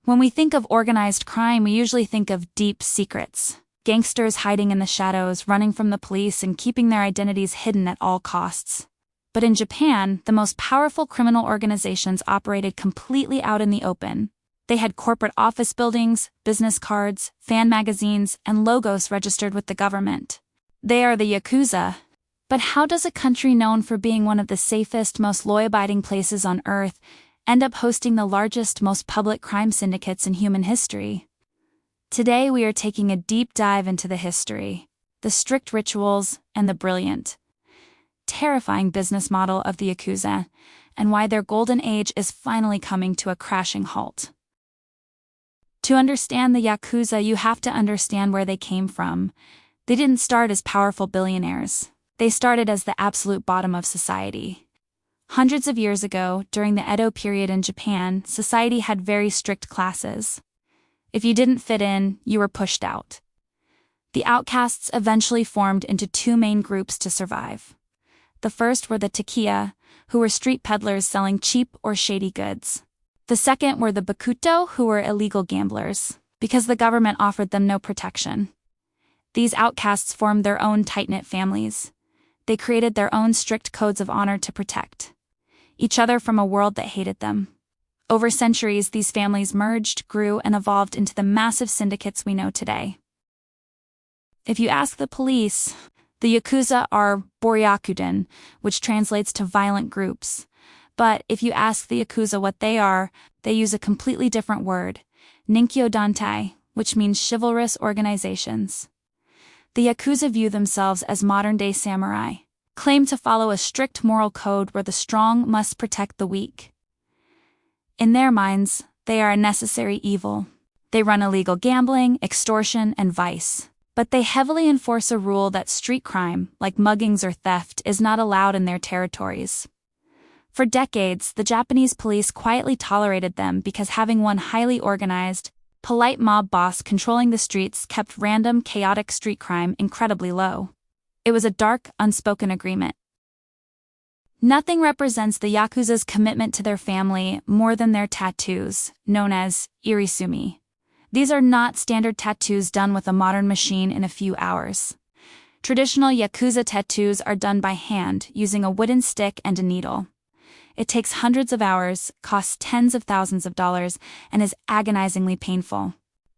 When we think of organized crime, we usually think of deep secrets. Gangsters hiding in the shadows, running from the police, and keeping their identities hidden at all costs. But in Japan, the most powerful criminal organizations operated completely out in the open. They had corporate office buildings, business cards, fan magazines, and logos registered with the government. They are the Yakuza. But how does a country known for being one of the safest, most law-abiding places on Earth end up hosting the largest, most public crime syndicates in human history? Today we are taking a deep dive into the history, the strict rituals, and the brilliant, terrifying business model of the Yakuza, and why their golden age is finally coming to a crashing halt. To understand the Yakuza, you have to understand where they came from. They didn't start as powerful billionaires. They started as the absolute bottom of society. Hundreds of years ago, during the Edo period in Japan, society had very strict classes. If you didn't fit in, you were pushed out. The outcasts eventually formed into two main groups to survive. The first were the takiya, who were street peddlers selling cheap or shady goods. The second were the bakuto, who were illegal gamblers, because the government offered them no protection. These outcasts formed their own tight-knit families. They created their own strict codes of honor to protect each other from a world that hated them. Over centuries, these families merged, grew, and evolved into the massive syndicates we know today. If you ask the police, the Yakuza are boryakuden, which translates to violent groups. But if you ask the Yakuza what they are, they use a completely different word, ninkyo dantai, which means chivalrous organizations. The Yakuza view themselves as modern-day samurai, claim to follow a strict moral code where the strong must protect the weak. In their minds, they are a necessary evil. They run illegal gambling, extortion, and vice. But they heavily enforce a rule that street crime, like muggings or theft, is not allowed in their territories. For decades, the Japanese police quietly tolerated them because having one highly organized, polite mob boss controlling the streets kept random, chaotic street crime incredibly low. It was a dark, unspoken agreement. Nothing represents the Yakuza's commitment to their family more than their tattoos, known as Irezumi. These are not standard tattoos done with a modern machine in a few hours. Traditional Yakuza tattoos are done by hand, using a wooden stick and a needle. It takes hundreds of hours, costs tens of thousands of dollars, and is agonizingly painful.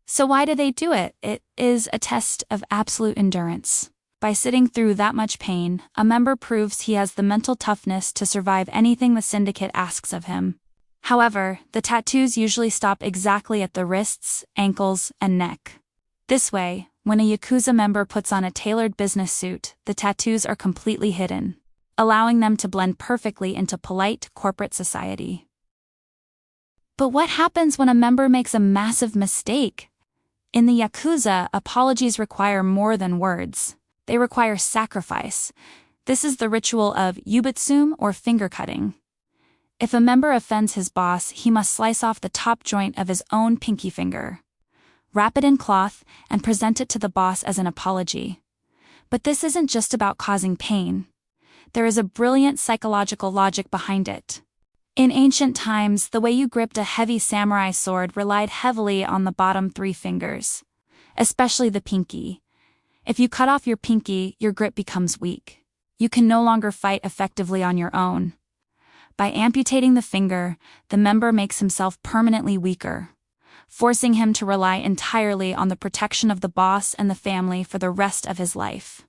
So why do they do it? It is a test of absolute endurance. By sitting through that much pain, a member proves he has the mental toughness to survive anything the syndicate asks of him. However, the tattoos usually stop exactly at the wrists, ankles, and neck. This way, when a Yakuza member puts on a tailored business suit, the tattoos are completely hidden, allowing them to blend perfectly into polite corporate society. But what happens when a member makes a massive mistake? In the Yakuza, apologies require more than words. They require sacrifice. This is the ritual of Yubitsume or finger cutting. If a member offends his boss, he must slice off the top joint of his own pinky finger, wrap it in cloth, and present it to the boss as an apology. But this isn't just about causing pain. There is a brilliant psychological logic behind it. In ancient times, the way you gripped a heavy samurai sword relied heavily on the bottom three fingers, especially the pinky. If you cut off your pinky, your grip becomes weak. You can no longer fight effectively on your own. By amputating the finger, the member makes himself permanently weaker, forcing him to rely entirely on the protection of the boss and the family for the rest of his life.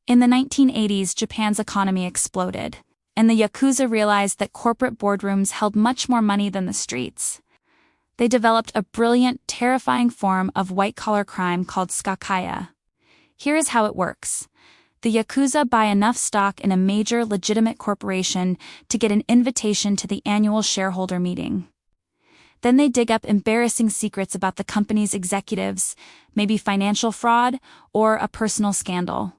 In the 1980s, Japan's economy exploded, and the Yakuza realized that corporate boardrooms held much more money than the streets. They developed a brilliant, terrifying form of white-collar crime called skakaya. Here is how it works. The Yakuza buy enough stock in a major, legitimate corporation to get an invitation to the annual shareholder meeting. Then they dig up embarrassing secrets about the company's executives, maybe financial fraud or a personal scandal.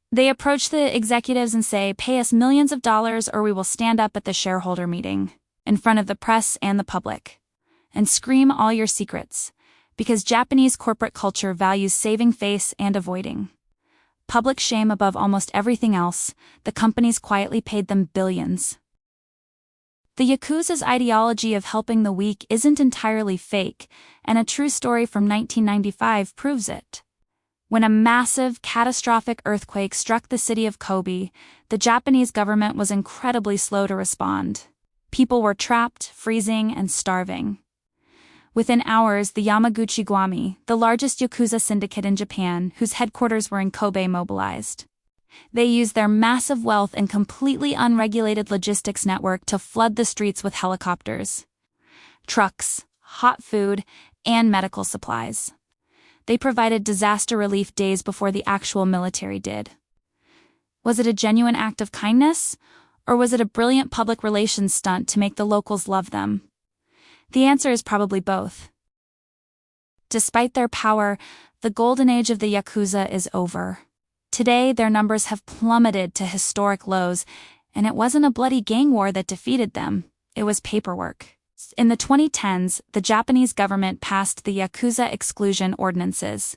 They approach the executives and say, "Pay us millions of dollars or we will stand up at the shareholder meeting, in front of the press and the public, and scream all your secrets," because Japanese corporate culture values saving face and avoiding public shame above almost everything else. The companies quietly paid them billions. The Yakuza's ideology of helping the weak isn't entirely fake, and a true story from 1995 proves it. When a massive, catastrophic earthquake struck the city of Kobe, the Japanese government was incredibly slow to respond. People were trapped, freezing, and starving. Within hours, the Yamaguchi Gwami, the largest Yakuza syndicate in Japan, whose headquarters were in Kobe, mobilized. They used their massive wealth and completely unregulated logistics network to flood the streets with helicopters, trucks, hot food, and medical supplies. They provided disaster relief days before the actual military did. Was it a genuine act of kindness, or was it a brilliant public relations stunt to make the locals love them? The answer is probably both. Despite their power, the golden age of the Yakuza is over. Today, their numbers have plummeted to historic lows, and it wasn't a bloody gang war that defeated them, it was paperwork. In the 2010s, the Japanese government passed the Yakuza exclusion ordinances.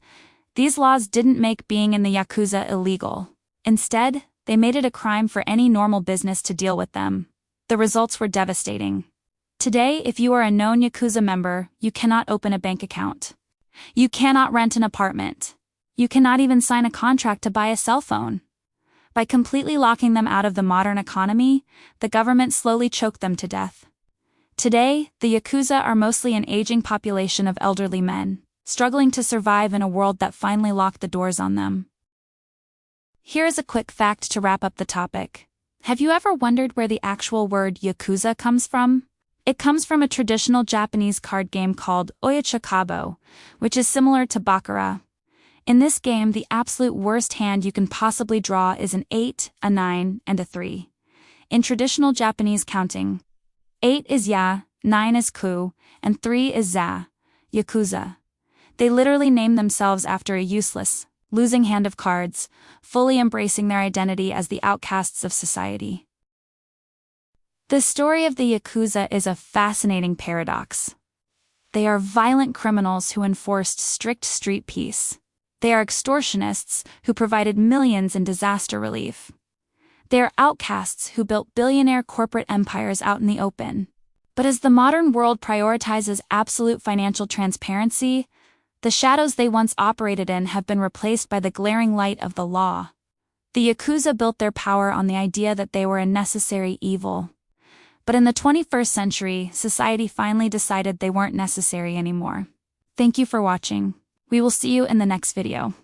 These laws didn't make being in the Yakuza illegal. Instead, they made it a crime for any normal business to deal with them. The results were devastating. Today, if you are a known Yakuza member, you cannot open a bank account. You cannot rent an apartment. You cannot even sign a contract to buy a cell phone. By completely locking them out of the modern economy, the government slowly choked them to death. Today, the Yakuza are mostly an aging population of elderly men, struggling to survive in a world that finally locked the doors on them. Here is a quick fact to wrap up the topic. Have you ever wondered where the actual word Yakuza comes from? It comes from a traditional Japanese card game called Oyachikabo, which is similar to Baccarat. In this game, the absolute worst hand you can possibly draw is an 8, a 9, and a 3. In traditional Japanese counting, 8 is ya, 9 is ku, and 3 is za, Yakuza. They literally name themselves after a useless, losing hand of cards, fully embracing their identity as the outcasts of society. The story of the Yakuza is a fascinating paradox. They are violent criminals who enforced strict street peace. They are extortionists who provided millions in disaster relief. They are outcasts who built billionaire corporate empires out in the open. But as the modern world prioritizes absolute financial transparency, the shadows they once operated in have been replaced by the glaring light of the law. The Yakuza built their power on the idea that they were a necessary evil. But in the 21st century, society finally decided they weren't necessary anymore. Thank you for watching. We will see you in the next video.